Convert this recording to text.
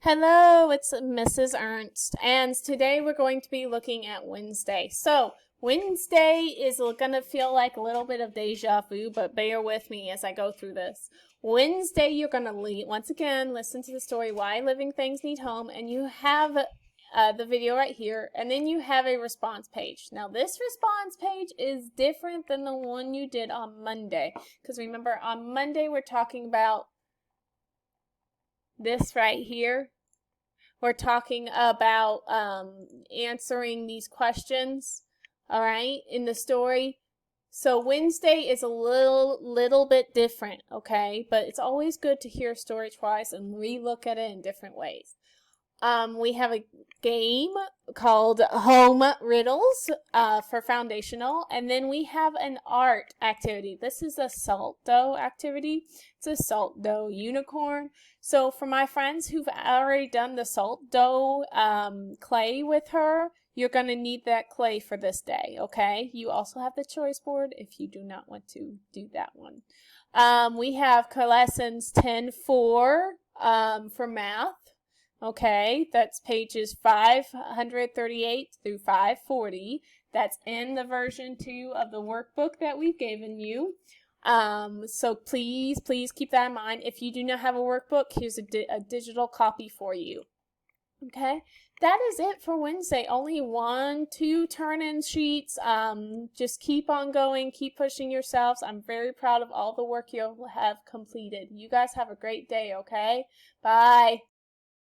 Hello, it's Mrs. Ernst, and today we're going to be looking at Wednesday. So, Wednesday is going to feel like a little bit of deja vu, but bear with me as I go through this. Wednesday, you're going to once again listen to the story Why Living Things Need Home, and you have the video right here, and then you have a response page. Now, this response page is different than the one you did on Monday, because remember, on Monday we're talking about this right here. We're talking about answering these questions, all right, in the story. So Wednesday is a little bit different, okay? But it's always good to hear a story twice and relook at it in different ways. We have a game called Home Riddles for foundational, and then we have an art activity. This is a salt dough activity. It's a salt dough unicorn. So for my friends who've already done the salt dough clay with her, you're going to need that clay for this day, okay? You also have the choice board if you do not want to do that one. We have lessons 10-4 for math. Okay, that's pages 538 through 540. That's in the version 2 of the workbook that we've given you. So please keep that in mind. If you do not have a workbook, here's a digital copy for you. Okay, that is it for Wednesday. Only 1-2 turn-in sheets. Just keep on going, keep pushing yourselves. I'm very proud of all the work you have completed. You guys have a great day, okay? Bye.